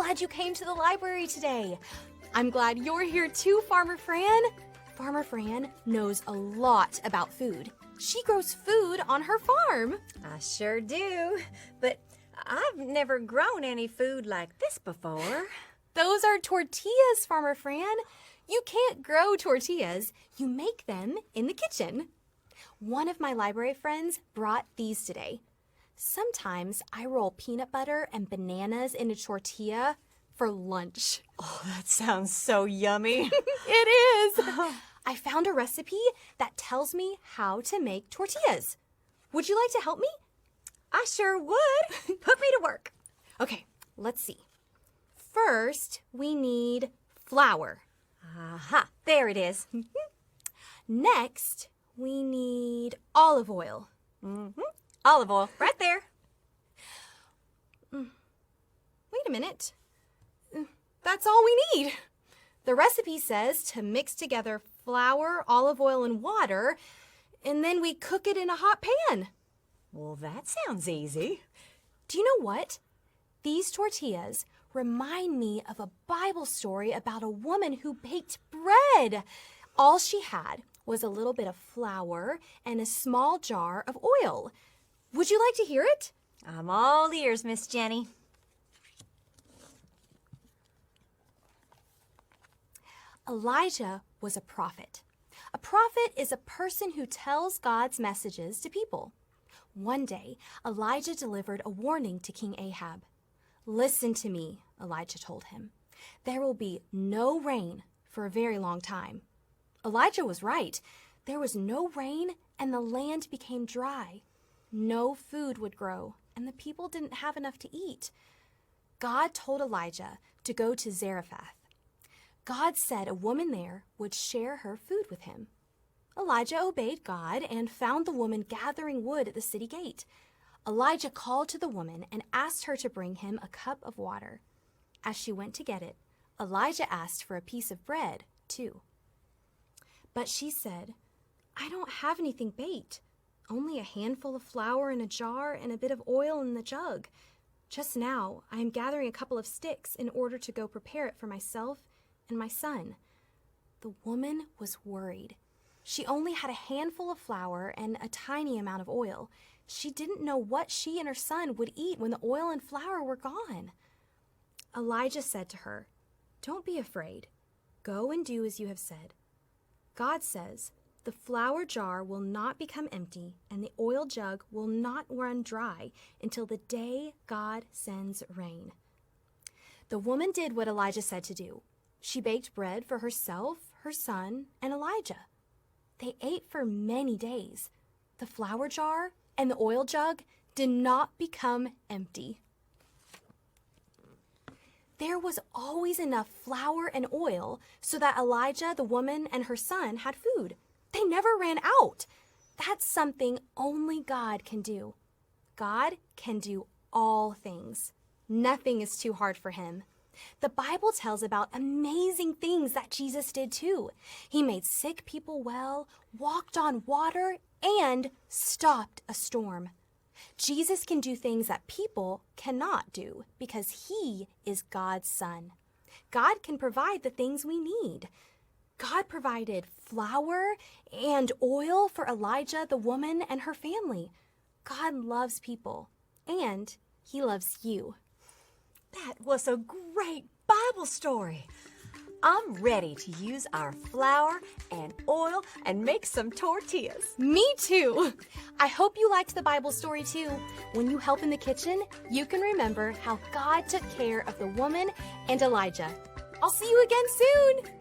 glad you came to the library today. I'm glad you're here too, Farmer Fran. Farmer Fran knows a lot about food. She grows food on her farm. I sure do, but I've never grown any food like this before. Those are tortillas, Farmer Fran. You can't grow tortillas. You make them in the kitchen. One of my library friends brought these today. Sometimes I roll peanut butter and bananas in a tortilla for lunch. Oh, that sounds so yummy. It is. I found a recipe that tells me how to make tortillas. Would you like to help me? I sure would. Put me to work. Okay, let's see. First, we need flour. Aha, there it is. Next, we need olive oil. Olive oil, right there. Wait a minute. That's all we need. The recipe says to mix together flour, olive oil, and water, and then we cook it in a hot pan. Well, that sounds easy. Do you know what? These tortillas remind me of a Bible story about a woman who baked bread. All she had was a little bit of flour and a small jar of oil. Would you like to hear it? I'm all ears, Miss Jenny. Elijah was a prophet. A prophet is a person who tells God's messages to people. One day, Elijah delivered a warning to King Ahab. "Listen to me," Elijah told him. "There will be no rain for a very long time." Elijah was right. There was no rain, and the land became dry. No food would grow, and the people didn't have enough to eat. God told Elijah to go to Zarephath. God said a woman there would share her food with him. Elijah obeyed God and found the woman gathering wood at the city gate. Elijah called to the woman and asked her to bring him a cup of water. As she went to get it, Elijah asked for a piece of bread, too. But she said, "I don't have anything baked, only a handful of flour in a jar and a bit of oil in the jug. Just now, I am gathering a couple of sticks in order to go prepare it for myself and my son." The woman was worried. She only had a handful of flour and a tiny amount of oil. She didn't know what she and her son would eat when the oil and flour were gone. Elijah said to her, "Don't be afraid. Go and do as you have said. God says, the flour jar will not become empty and the oil jug will not run dry until the day God sends rain." The woman did what Elijah said to do. She baked bread for herself, her son, and Elijah. They ate for many days. The flour jar and the oil jug did not become empty. There was always enough flour and oil so that Elijah, the woman, and her son had food. They never ran out. That's something only God can do. God can do all things. Nothing is too hard for him. The Bible tells about amazing things that Jesus did too. He made sick people well, walked on water, and stopped a storm. Jesus can do things that people cannot do because he is God's son. God can provide the things we need. God provided flour and oil for Elijah, the woman, and her family. God loves people, and he loves you. That was a great Bible story. I'm ready to use our flour and oil and make some tortillas. Me too. I hope you liked the Bible story too. When you help in the kitchen, you can remember how God took care of the woman and Elijah. I'll see you again soon.